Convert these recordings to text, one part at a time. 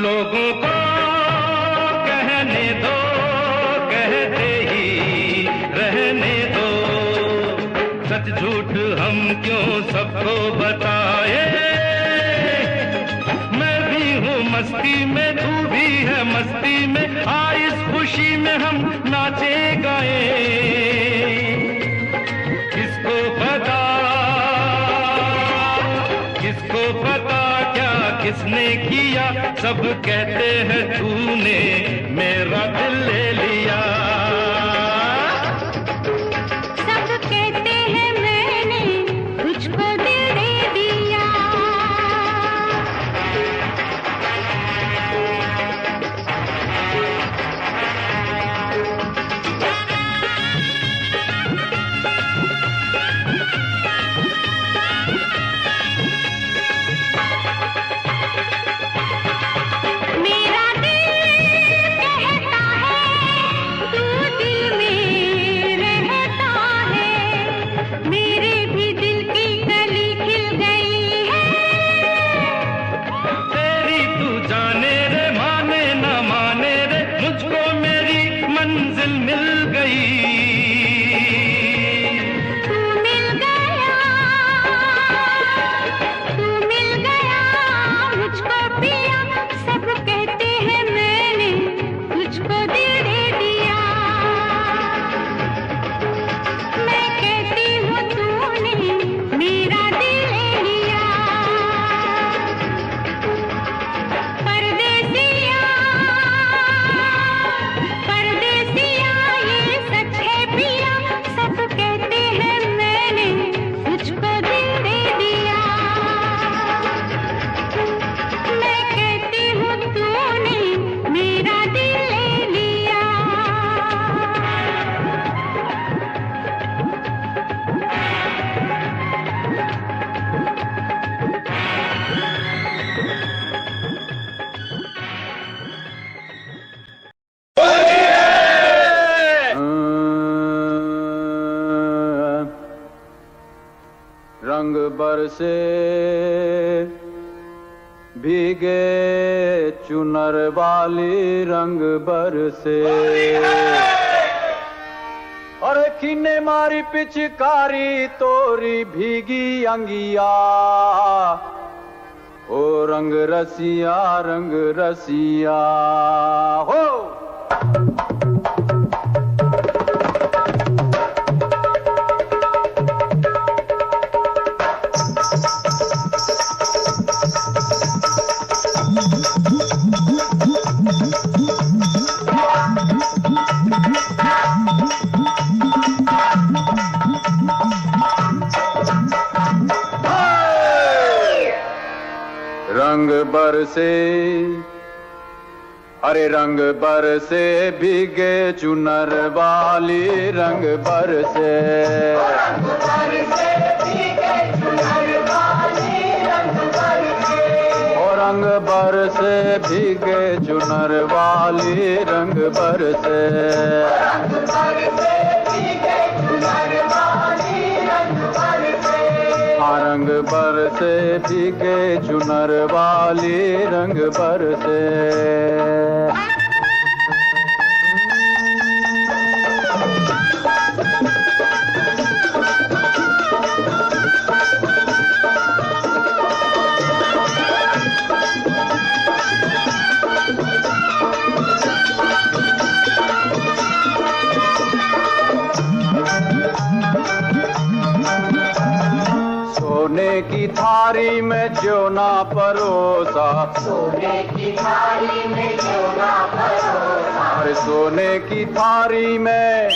लोगों को कहने दो, कहते ही रहने दो। सच झूठ हम क्यों सबको बताए। मैं भी हूँ मस्ती में, तू भी है मस्ती में। आ इस खुशी में हम नाचे गाए। किसको पता, किसको पता क्या किसने किया। सब कहते हैं तूने मेरा दिल ले लिया। सब कहते हैं मैंने तुझको दिल दे दिया। मेरा दिल कहता है तू दिल में रहता है। मेरे भी दिल की कली खिल गई है। तेरी तू जाने रे, माने न माने रे, मुझको मेरी मंजिल मिल गई। तू मिल गया, तू मिल गया मुझको पिया। सब कहते हैं मैंने तुझको दिल दे दिया। मैं कहती हूँ तूने मेरा दिल ले लिया। परदेसिया, परदेसिया ये सच है पिया। सब कहते हैं मैंने तुझको दिल दे दिया। मैं कहती हूँ तूने मेरा दिल ले लिया। रंग बरसे भीगे चुनर वाली, रंग बरसे। अरे किने मारी पिचकारी तोरी भीगी अंगिया। ओ रंग रसिया, रंग रसिया हो। रंग बरसे, अरे रंग बरसे भीगे चुनर वाली, रंग बरसे। रंग बरसे भीगे चुनर वाली, रंग बरसे। और रंग बरसे भीगे चुनर वाली, रंग बरसे। रंग बरसे भीगे चुनर वाली, रंग बरसे। हाँ रंग बरसे भीगे चुनर वाली, रंग बरसे। सोने की थारी में ज्योना परोसा, सोने की थाली में ज्योना परोसा। अरे सोने की थारी में,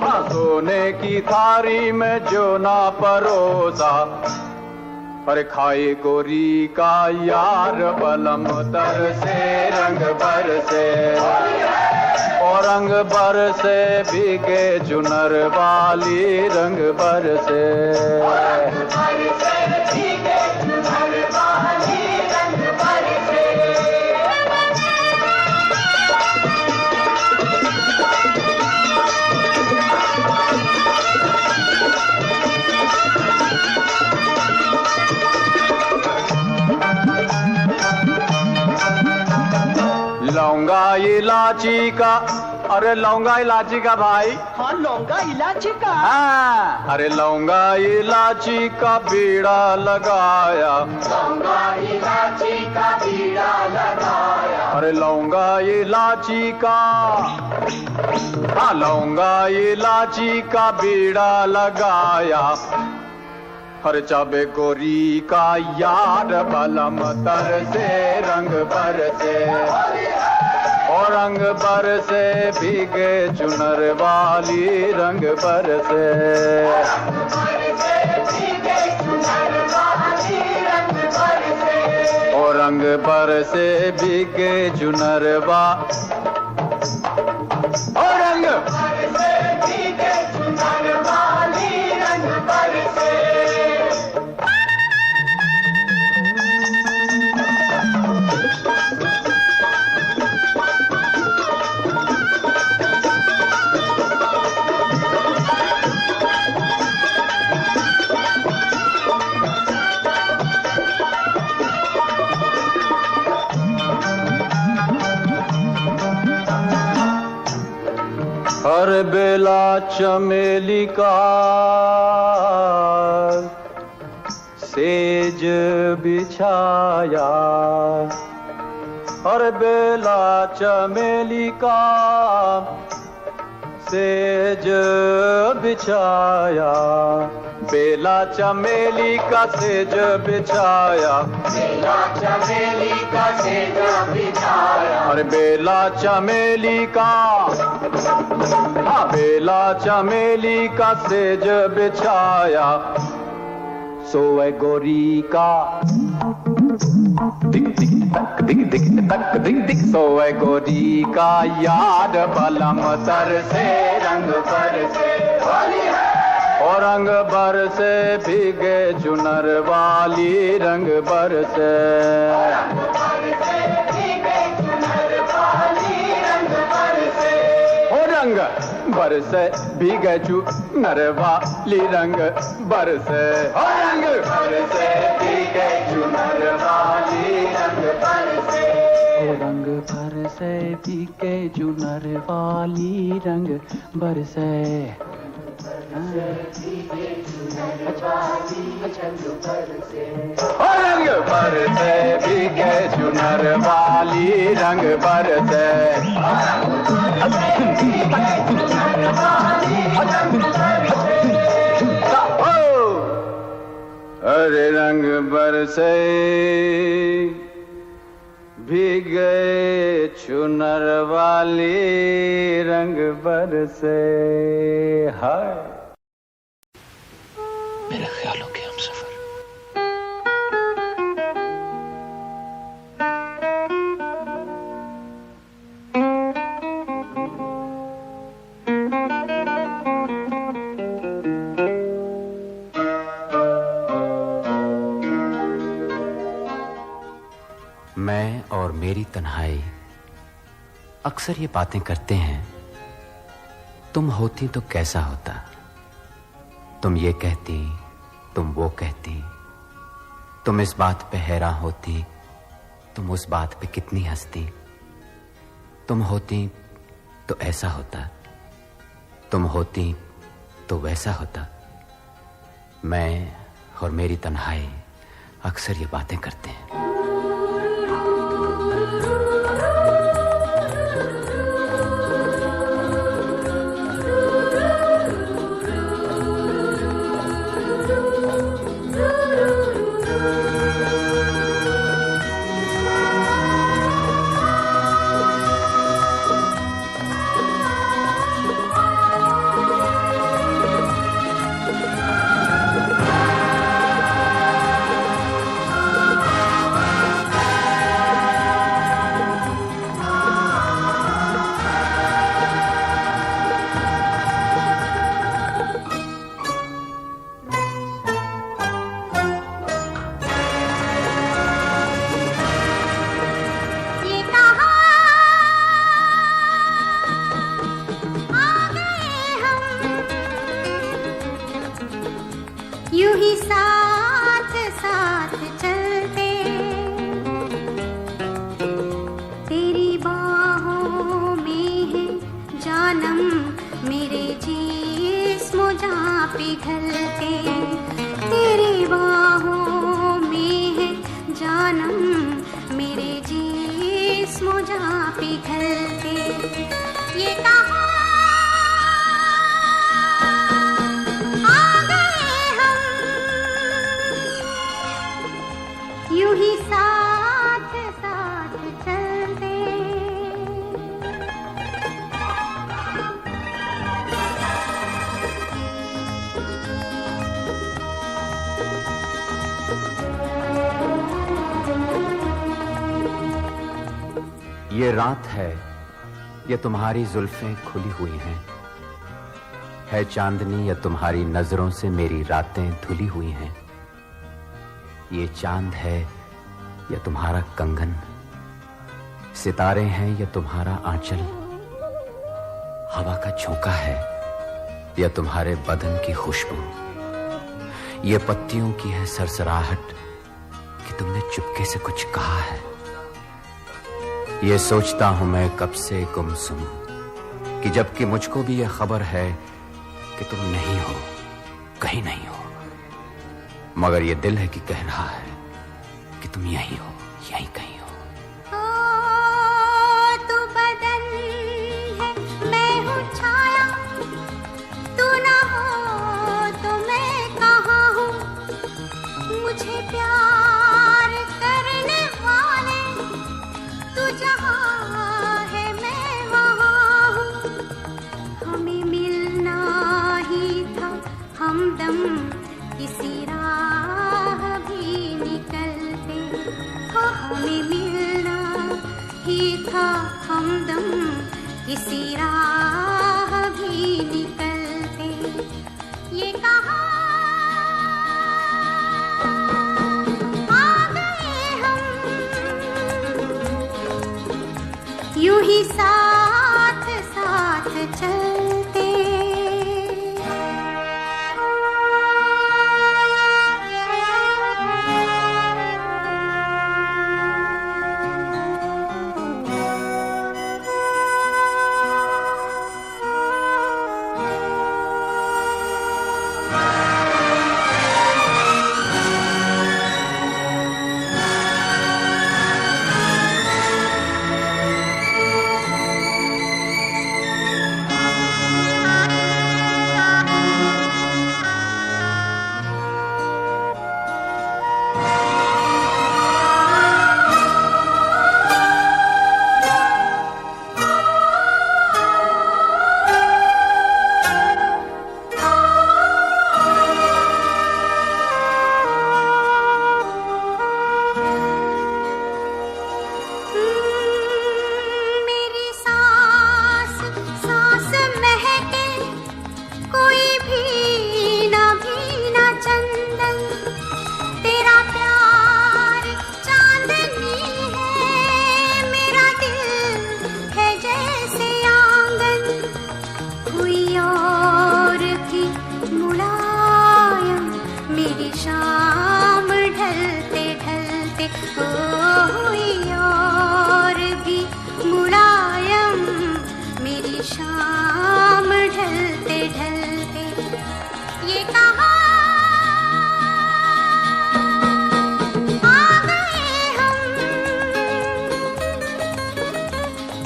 हाँ सोने की थारी में ज्योना परोसा। पर खाए गोरी का यार बलम तर से, रंग बरसे। और रंग बरसे भीगे चुनर वाली, रंग बरसे। रंग बरसे भीगे चुनर वाली, रंग बरसे। लौंगा इलायची का, अरे लौंगा इलायची का भाई। हाँ लौंगा इलायची का। हाँ, अरे लौंगा इलायची का बीड़ा लगाया, लौंगा इलायची का बीड़ा लगाया, अरे लौंगा इलायची का, हाँ लौंगा इलायची का बीड़ा लगाया। हर चाबे गोरी का यार बलम तर से रंग पर से, और रंग पर से भीगे चुनर वाली रंग पर से, और रंग पर से भीगे चुनर वा, और रंग पर से भीगे चुनर वाली रंग पर से। हर बेला चमेली का सेज बिछाया, हर बेला चमेली का सेज बिछाया, बेला चमेली का सेज बिछाया, बेला चमेली का सेज बिछाया, अरे बेला चमेली का, हाँ बेला चमेली का सेज बिछाया। सोए गोरी का दिक दिक तक दिक दिक तक दिक दिक, सोए गोरी का याद बलम तर से रंग पर से, और रंग भर से भीगे चुनर वाली रंग भर से, रंग बरसे भीगे चुनर वाली रंग बरसे, रंग बरसे भीगे चुनर वाली रंग बरसे, रंग बरसे भीगे चुनर वाली रंग बरसे। रंग बरसे भीगे चुनर वाली रंग बरसे, अरे रंग बरसे भीगे चुनर वाली रंग बरसे। हाय मेरे ख्यालों के हम सफर। मैं और मेरी तन्हाई अक्सर ये बातें करते हैं, तुम होती तो कैसा होता, तुम ये कहती, तुम वो कहती, तुम इस बात पे हैरान होती, तुम उस बात पे कितनी हंसती, तुम होती तो ऐसा होता, तुम होती तो वैसा होता। मैं और मेरी तन्हाई अक्सर ये बातें करते हैं। जिस्मों जहाँ पिघलते, ये कहाँ आ गए हम, यूं ही साथ साथ चलते। ये रात है, ये तुम्हारी जुल्फें खुली हुई हैं, है चांदनी या तुम्हारी नजरों से मेरी रातें धुली हुई हैं। ये चांद है या तुम्हारा कंगन, सितारे हैं या तुम्हारा आंचल, हवा का झोंका है या तुम्हारे बदन की खुशबू, ये पत्तियों की है सरसराहट कि तुमने चुपके से कुछ कहा है। ये सोचता हूं मैं कब से गुमसुम कि जबकि मुझको भी ये खबर है कि तुम नहीं हो, कहीं नहीं हो, मगर ये दिल है कि कह रहा है कि तुम यहीं हो, यहीं कहीं हो। तू बदन है, मैं हूँ छाया, तू ना हो तो मैं कहाँ हूँ, मुझे प्यार करने वाले तू जहाँ है मैं वहाँ हूँ। हमें मिलना ही था हमदम किसी राह भी निकलते, हो हमें मिलना ही था हमदम किसी राह भी निकलते। ये कहाँ आ गए हम, यूं ही साथ साथ चलते।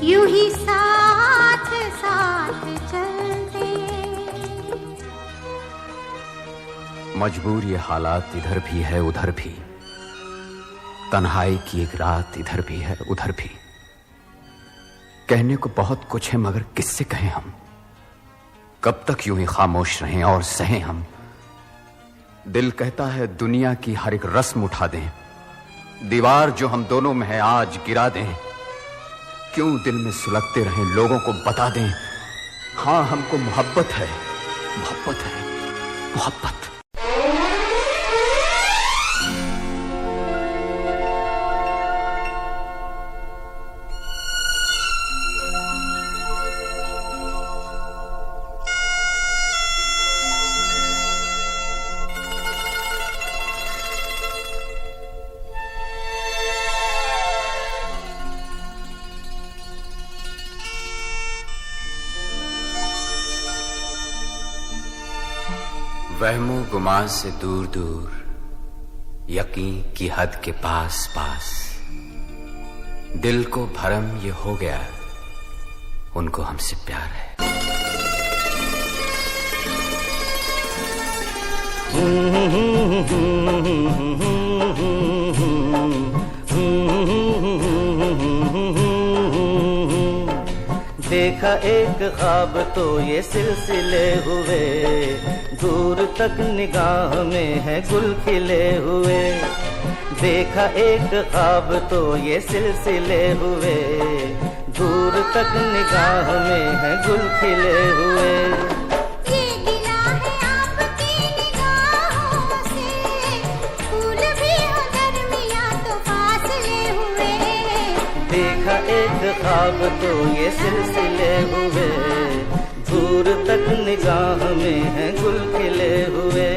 यूं ही साथ साथ चलते। मजबूर ये हालात इधर भी है उधर भी, तन्हाई की एक रात इधर भी है उधर भी। कहने को बहुत कुछ है मगर किससे कहें हम, कब तक यूं ही खामोश रहें और सहें हम। दिल कहता है दुनिया की हर एक रस्म उठा दें, दीवार जो हम दोनों में है आज गिरा दें। क्यों दिल में सुलगते रहें, लोगों को बता दें हाँ हमको मोहब्बत है, मोहब्बत है, मोहब्बत। वहमो गुमान से दूर दूर, यकीन की हद के पास पास, दिल को भरम ये हो गया, उनको हमसे प्यार है। देखा एक ख्वाब तो ये सिलसिले हुए, दूर तक निगाह में है गुल खिले हुए। देखा एक ख्वाब तो ये सिलसिले हुए, दूर तक निगाह में है गुल खिले हुए। ये गिला है आपकी निगाहों से, फूल भी हो दरमियां तो फासले हुए। देखा एक ख्वाब तो ये सिलसिले हुए, दूर तक निगाह में है गुल खिले हुए।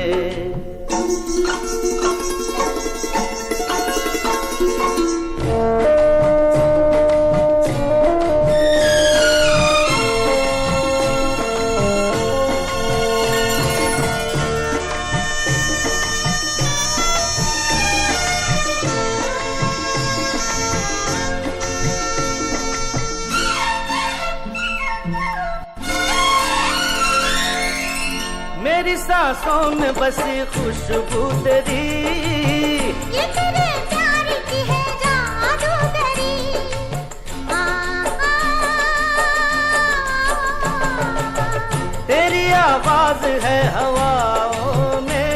मेरी सांसों में बसी खुशबू तेरी, ये तेरे प्यार की है जादूगरी। तेरी आवाज है हवाओं में,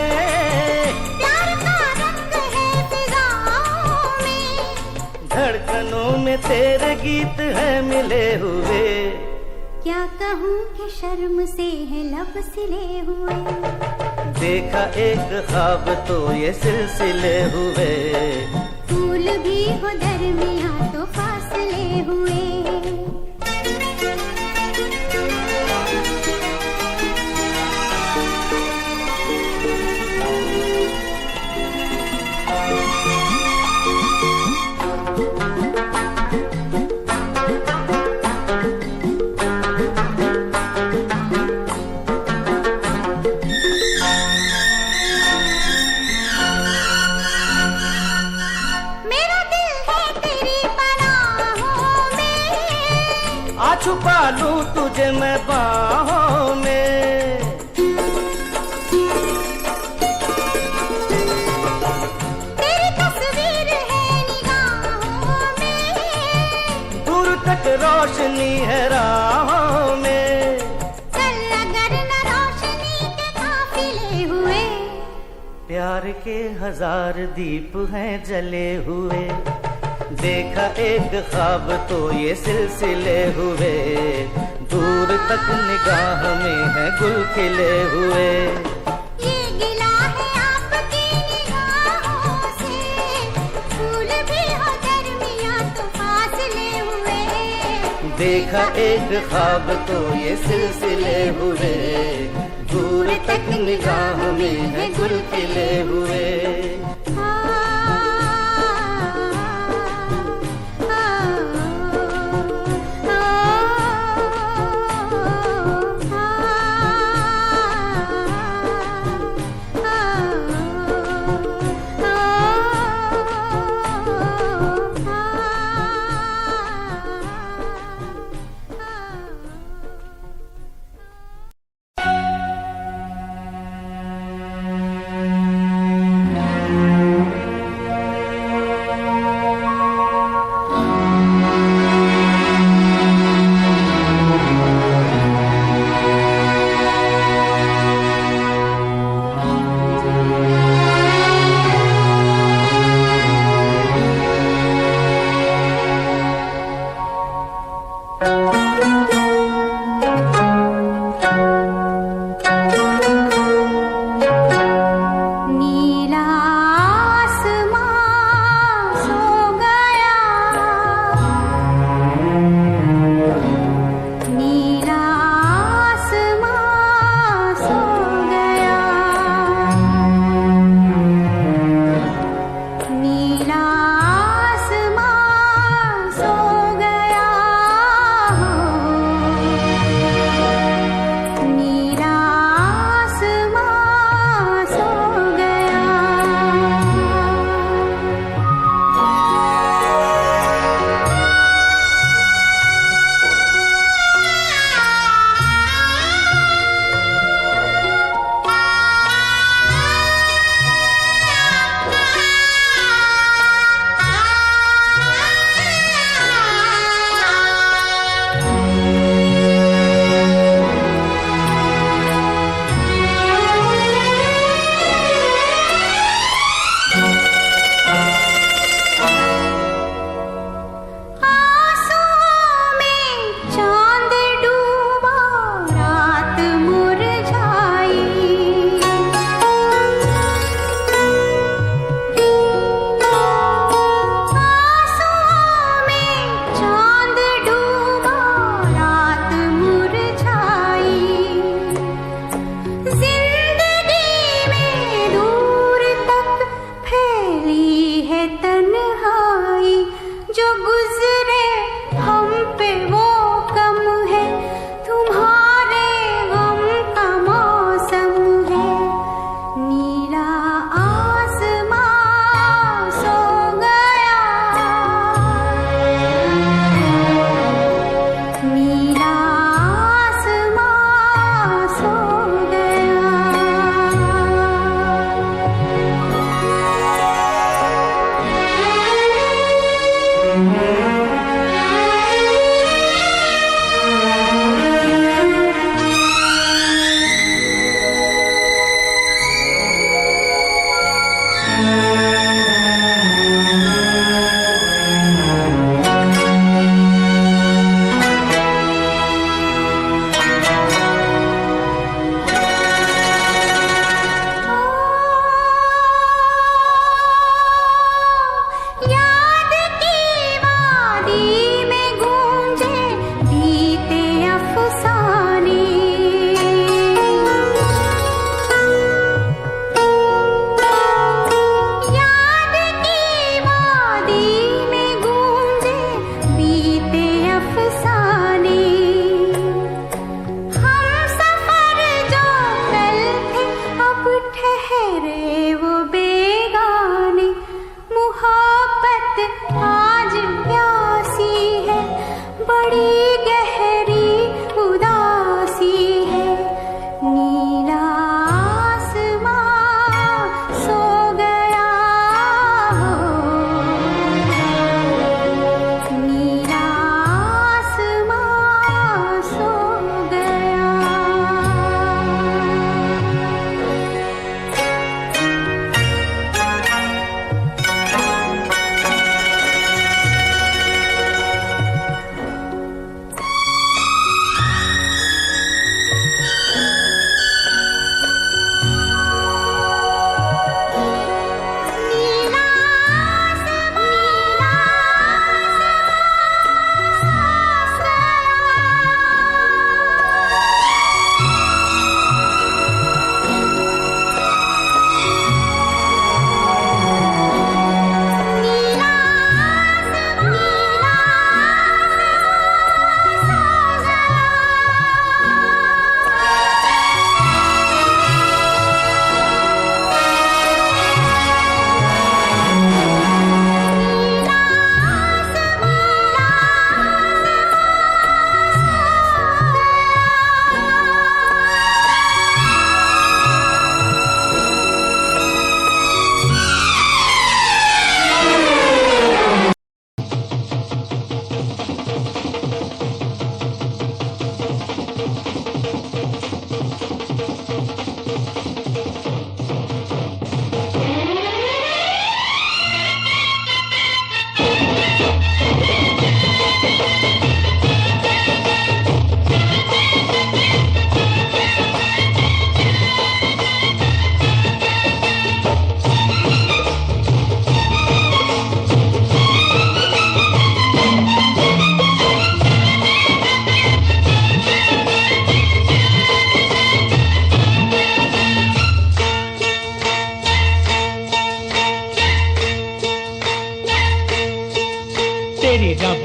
प्यार का रंग है फिजाओं में। धड़कनों में तेरे गीत है मिले हुए। क्या कहूँ कि शर्म से है लब सिले हुए। देखा एक ख्वाब तो ये सिलसिले हुए, फूल भी हो दरमियां तो फासले हुए। छुपा लूं तुझे मैं बाहों में, तेरी तस्वीर है निगाहों में। दूर तक रोशनी है राहों में। चल अगर न रोशनी के काफिले हुए। प्यार के 1000 दीप हैं जले हुए। देखा एक ख्वाब तो ये सिलसिले हुए, दूर तक निगाह में है गुल खिले हुए। ये गिला है आपकी निगाहों से, फूल भी हो दरमियां तो फासले हुए। देखा एक ख्वाब तो ये सिलसिले हुए, दूर तक निगाह में है गुल खिले हुए।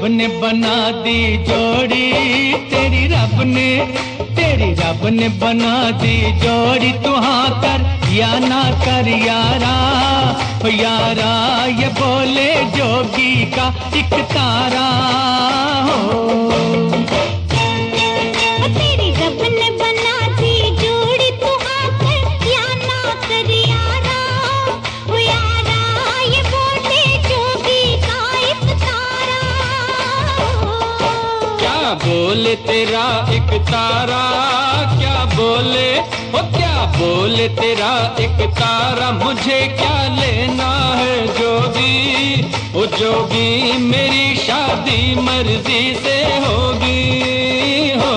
ने बना दी जोड़ी, तेरी रब ने बना दी जोड़ी। तू हाँ कर या ना कर यारा, ओ यारा ये बोले जोगी का एक तारा हो। तेरी रब ने बना दी जोड़ी, तू हाँ कर या ना कर यारा, ओ यारा ये बोले जोगी का एक तारा हो। क्या बोले तेरा एक तारा, क्या बोले ओ क्या बोले तेरा एक तारा, मुझे क्या लेना है जोगी, ओ जोगी मेरी शादी मर्जी से होगी हो।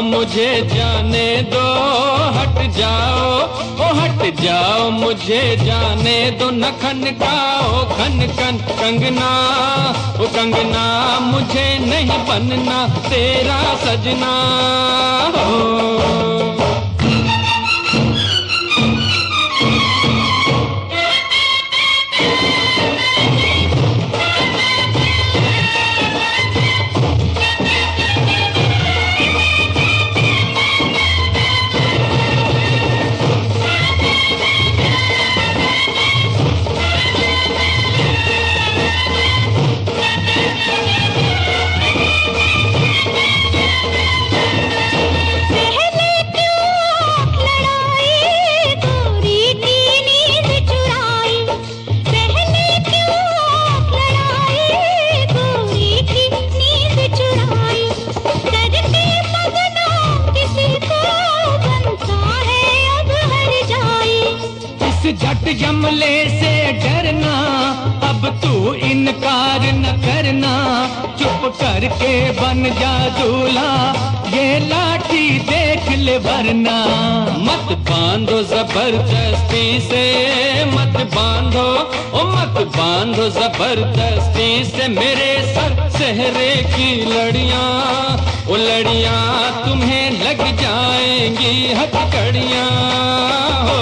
मुझे जाने दो, हट जाओ ओ हट जाओ, मुझे जाने दो न खनकाओ खन खन कंगना, ओ कंगना मुझे नहीं बनना तेरा सजना हो। झट जमले से डरना, अब तू इनकार न करना, चुप करके बन जा दूल्हा, ये लाठी देख ले वरना। मत बांधो जबरदस्ती से, मत बांधो ओ मत बांधो जबरदस्ती से मेरे सर सहरे की लड़ियां, ओ लड़ियां तुम्हें लग जाएंगी हथकड़ियां हो।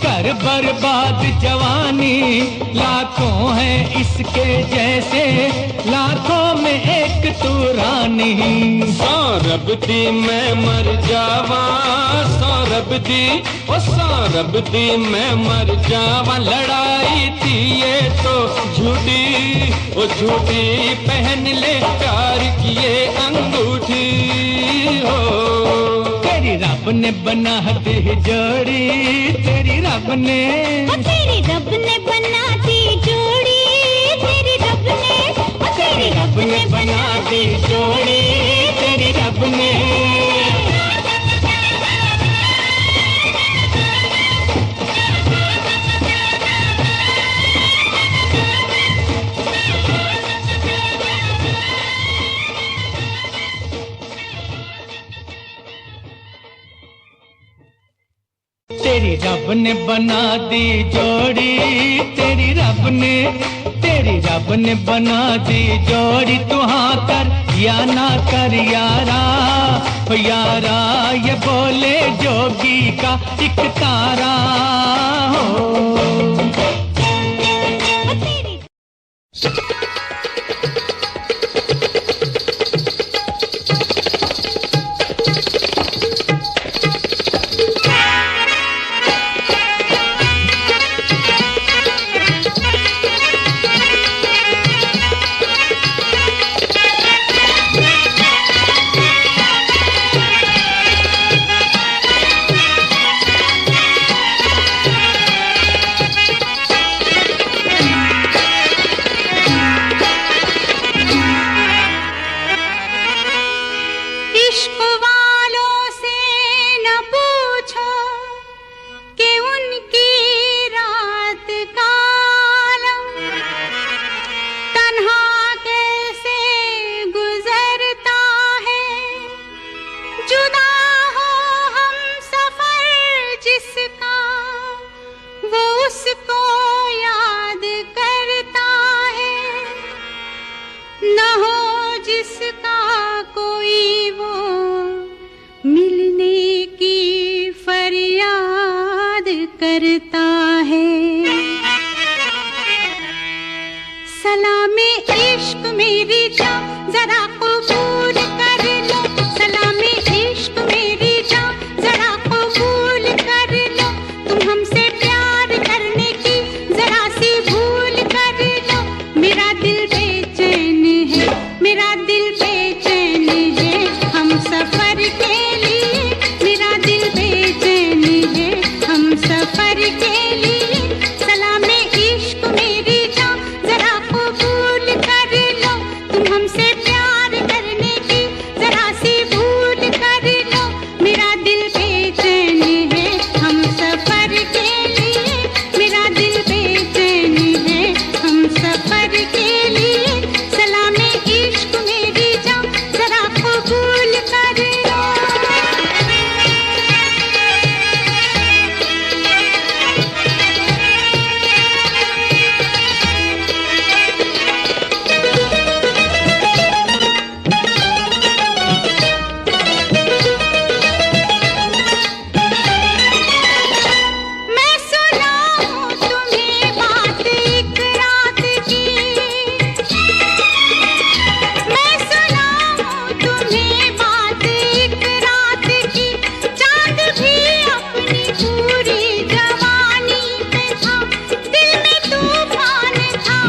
कर बर्बाद जवानी, लाखों हैं इसके जैसे, लाखों में एक तू रानी। सौरभ दी मैं मर जावा, सौरभ दी ओ सौरभ दी मैं मर जावा, लड़ाई थी ये तो झूठी, ओ झूठी पहन ले प्यार किए अंगूठी हो। तेरी रब ने बना दी जोड़ी, तेरी रब ने बना दी जोड़ी, तेरी रब ने बना दी जोड़ी, तेरी रब ने। तेरी रब ने बना दी जोड़ी, तेरी रब ने बना दी जोड़ी। तू हाँ कर या ना कर यारा, ओ यारा ये बोले जोगी का एक तारा हो। सलामे इश्क मेरी जान जरा कबूल कर लो, सलामे इश्क मेरी जान जरा कबूल कर लो, तुम हमसे प्यार करने की जरा सी भूल कर लो। मेरा दिल बेचैन है, मेरा दिल बेचैन है हम सफर के लिए, मेरा दिल बेचैन है हम सफर के लिए। सलामे इश्क मेरी जान जरा कबूल कर लो, तुम हमसे प्यार करने की जरा सी भूल कर लो। मेरा दिल बेचैन है हम सफर के लिए, मेरा दिल बेचैन है हम सफर के लिए। सलामे इश्क मेरी जान जरा कबूल कर लो। मैं सुनाऊं तुम्हें बात एक रात की, मैं सुनाऊं तुम्हें बात एक रात की। चांद भी अपनी पूरी जवानी पे था, दिल में तूफान था,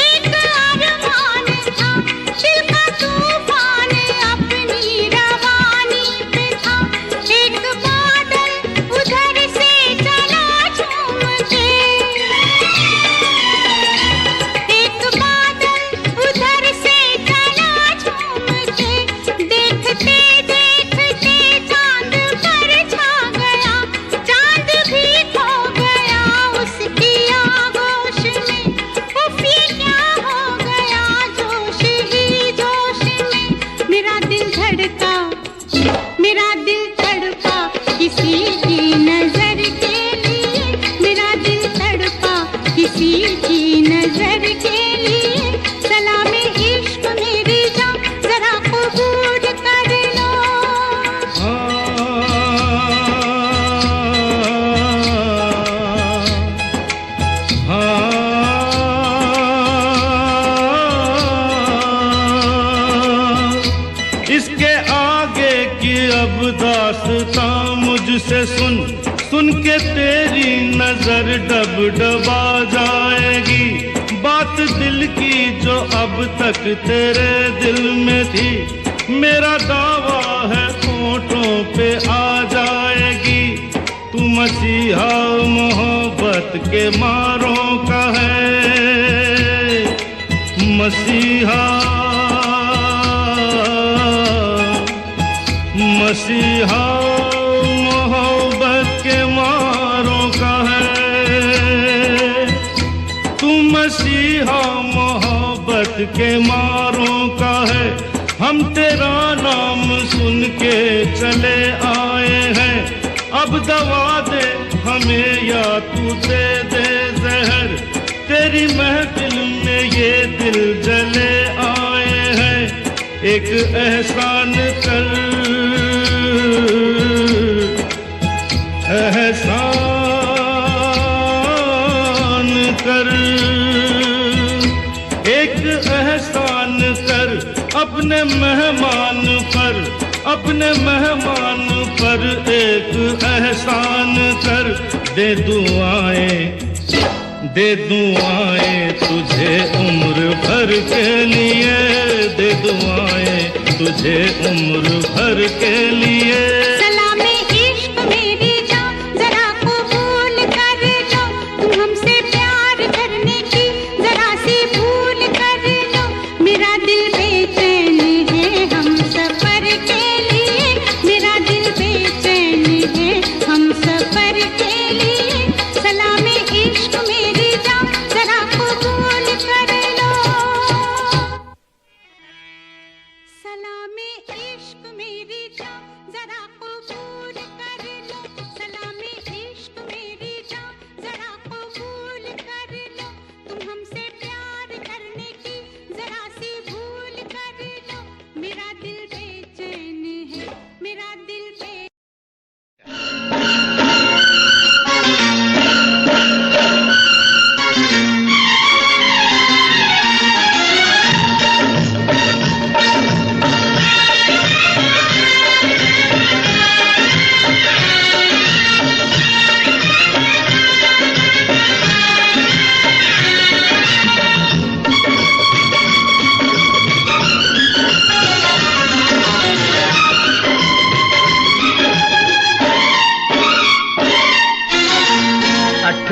एक अरमान था, दिल का तूफान अपनी रवानी पे था। एक बादल उधर से चला झूम के, एक बादल उधर से चला झूम के, देखते देखते चांद पर छा गया, चांद भी खो गया उसकी आगोश में। उफ ये क्या हो गया जोश ही जोश में। मेरा दिल धड़का, मेरा दिल तड़पा किसी की नजर के लिए, मेरा दिल तड़पा किसी की नजर के लिए। सलामे इश्क मेरी जान जरा कबूल कर लो। इसके आगे की अब दास्तां मुझसे सुन, सुन के तेरी नजर डब डबा जाएगी। बात दिल की जो अब तक तेरे दिल में थी, मेरा दावा है होठों पे आ जाएगी। तू मसीहा मोहब्बत के मारों का है, मसीहा मसीहा मोहब्बत के मारों का है। तू मसीहा मोहब्बत के मारों का है। हम तेरा नाम सुन के चले आए हैं, अब दवा दे हमें या तू दे दे जहर। तेरी महफिल में ये दिल जले आए हैं, एक एहसान कर, एहसान कर, एक एहसान कर अपने मेहमान पर, अपने मेहमान पर एक एहसान कर। दे दुआएं, दे दुआएं तुझे उम्र भर के लिए, दे दुआएं तुझे उम्र भर के लिए। सलामे इश्क मेरी जान जरा कबूल कर लो, तुम हमसे प्यार करने की जरा सी भूल कर लो। मेरा दिल बेचैन है हम सफर के लिए, मेरा दिल बेचैन है हम सफर के लिए। सलामे इश्क मेरी जान जरा कबूल कर लो, सलामे इश्क मेरी जान जरा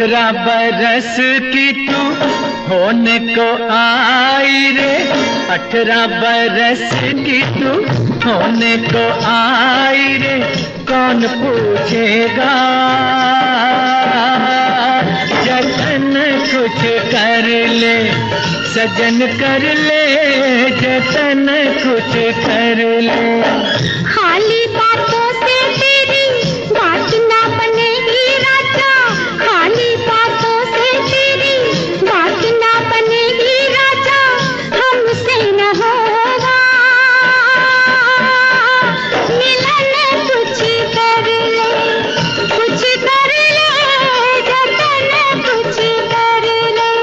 18 बरस की तू होने को आई रे, 18 बरस की तू होने को आई रे, कौन पूछेगा जतन कुछ कर ले, सजन कर ले जतन कुछ कर ले। खाली बातों से तेरी बात ना बनेगी राजा, खाली बातों से तेरी बात ना बनेगी राजा, हमसे न होगा मिलन, कुछ कर ले, कुछ कर ले जतन कुछ कर ले।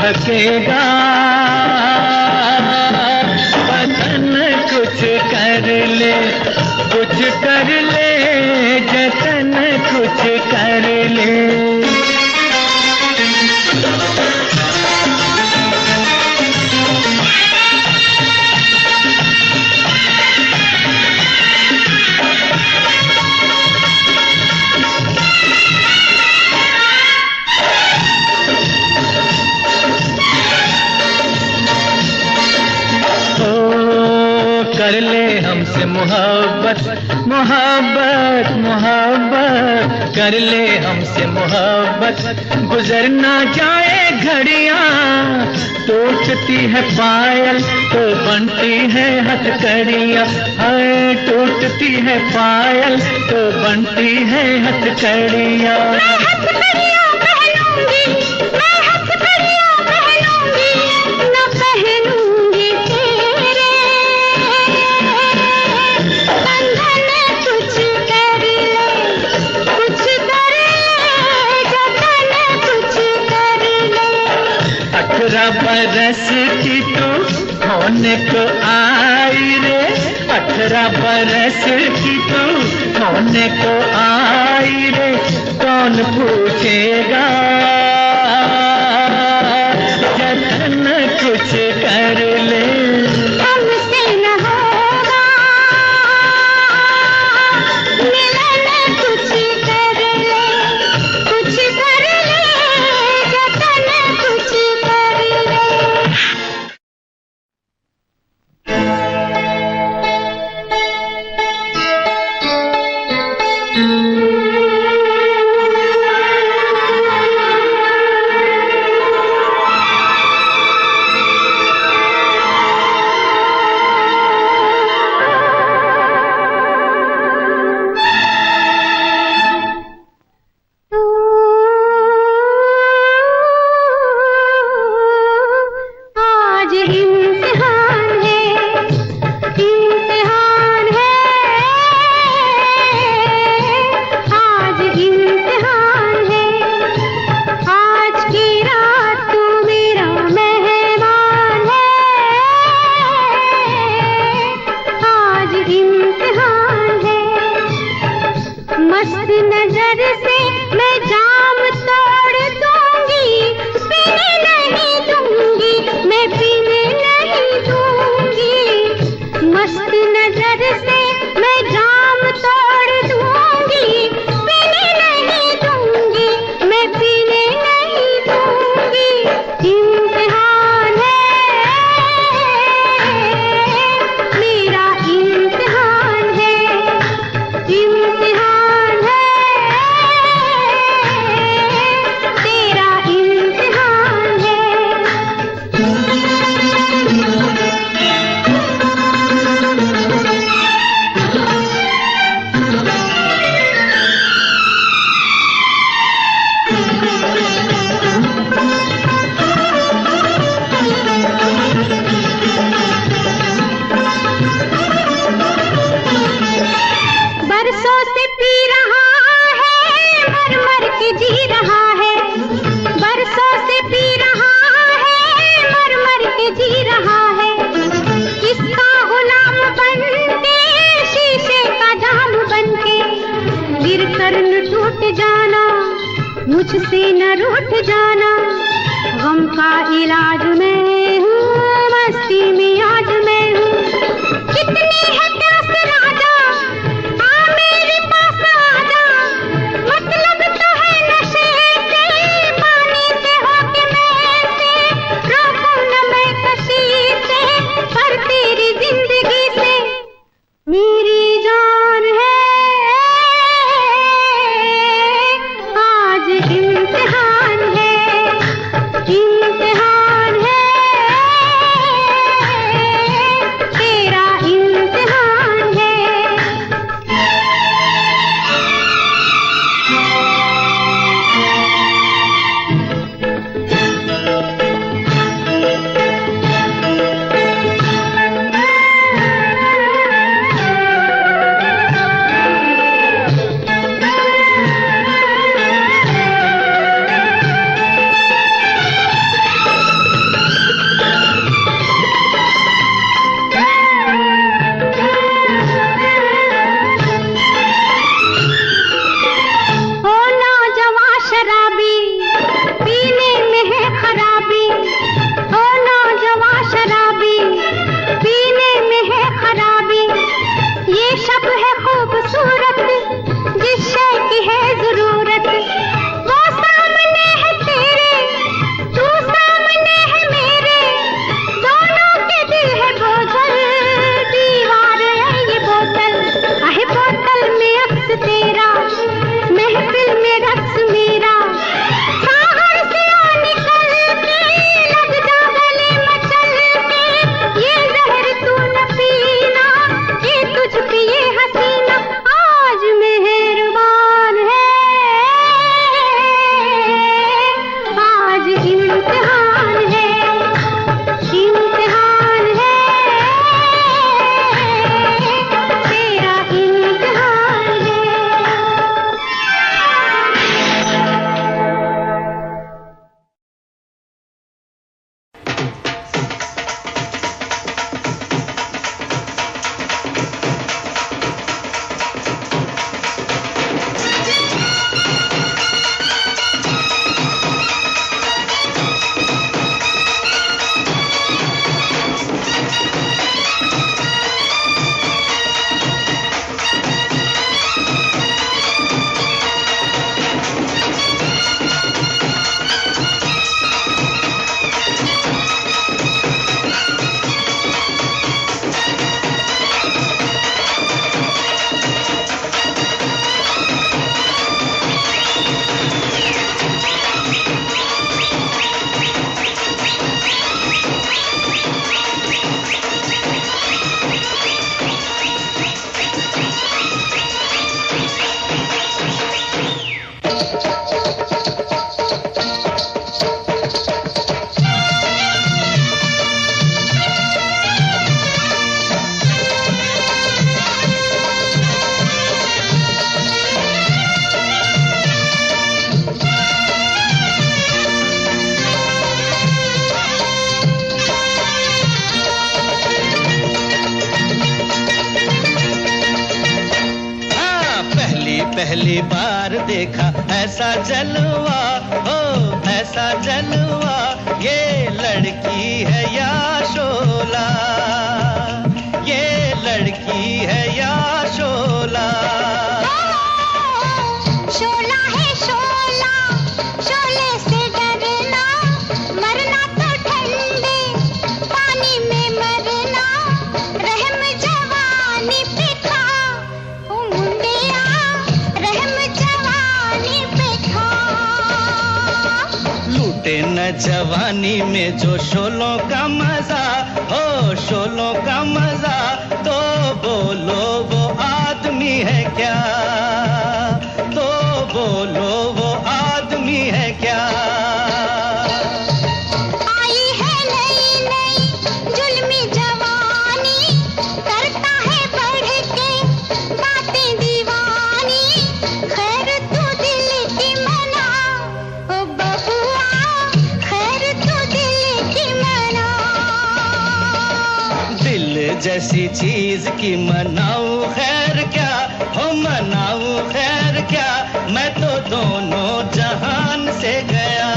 थकेगा वतन, कुछ कर ले, कुछ कर ले जतन कुछ कर ले। कर ले हमसे मोहब्बत, मोहब्बत, मोहब्बत, कर ले हमसे मोहब्बत, गुजर ना जाए घड़ियां, टूटती है पायल तो बनती है हथकड़ियां, हाय टूटती है पायल तो बनती है हथकड़ियां। बरस की तू होने को आई रे, 18 बरस की तू होने को आई रे, कौन पूछेगा जतन कुछ कर ले। हमसे न होगा मिलन, कुछ कर ले, कुछ कर ले जतन कुछ कर ले। कर न टूट जाना, मुझसे न रूठ जाना, गम का इलाज मैं हूँ, मस्ती में आज मैं हूँ। कितनी है प्यास राजा, आ मेरे पास आजा, मतलब तो है नशे से, पानी से होके मैं से, रोकूं न मैं कशी से, पर तेरी जिंदगी से मेरी जान है। आज इम्तिहान है, इम्तिहान है, तेरा इम्तिहान है। ओ नौजवान शराबी, पीने में है खराबी, ओ नौजवान शराबी, पीने में है खराबी। ये शब है खूबसूरत, जिस शय की है जरूरत, वो सामने है तेरे, तू सामने है मेरे, दोनों के दिल है बोतल, दीवार है ये बोतल, आहे बोतल में अक्स तेरा, महफिल में रक्स मेरा, बाहर से आ निकल के, लग जा गले मचल के, ये जहर तू न पीना, ये तुझ पे ये हसीना, आज मेहरबान है, आज इम्तिहान है, इम्तिहान है, तेरा इम्तिहान है। पहली बार देखा ऐसा जलवा, हो ऐसा जलवा, ये लड़की है या शोला, ये लड़की है या शोला। शोला है शोला, शोले से डरना, मरना तो ठंडे पानी में मरना, रहम जवानी पे खा, ओ मुंडिया, रहम जवानी पे खा। लूटे न जवानी में जो शोलों का मजा, हो शोलों का मजा, तो बोलो वो आदमी है क्या, तो बोलो वो आदमी है क्या। आई है नई नई जुल्मी जवानी, करता है बढ़ के बातें दीवानी, खैर तू दिल की मना, ओ बबुआ, खैर तू दिल की मना। चीज की मनाऊं खैर क्या, हो मनाऊं खैर क्या, मैं तो दोनों जहान से गया,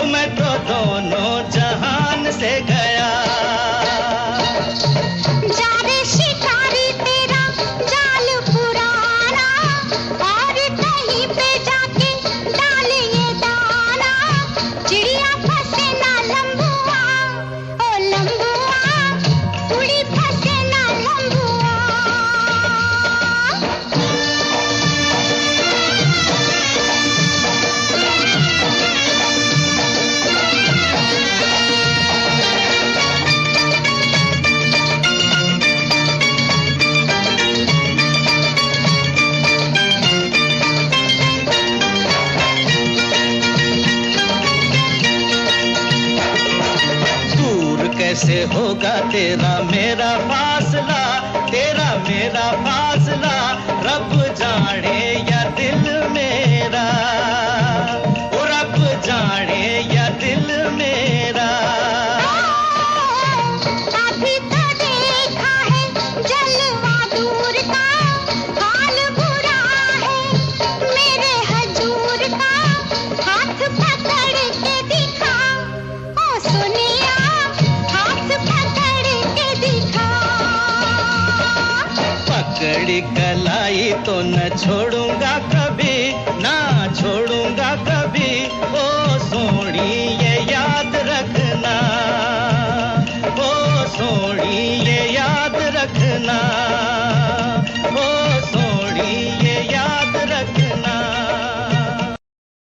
ओ मैं तो दोनों जहान से गया। जा रे शिकारी तेरा जाल पुराना, और कहीं पे जाके डाल ये दाना, चिड़िया फंसे ना लंबुआ, ओ लंबुआ, उड़ी फंसे ना लंबुआ। दूर कैसे होगा तेरा मेरा फासला, तेरा मेरा फासला, रब जाने या दिल मेरा, ओ रब जाने या दिल मेरा। अभी तो देखा है जलवा दूर का, हाल बुरा है मेरे हजूर का, हाथ पकड़ के दिखा, ओ सोनिया, हाथ पकड़ के दिखा। पकड़ी कलाई तो न छोड़ूंगा कभी, ना छोड़ूंगा कभी, ओ सोनी ये याद रखना, ओ सोनी ये याद रखना, ओ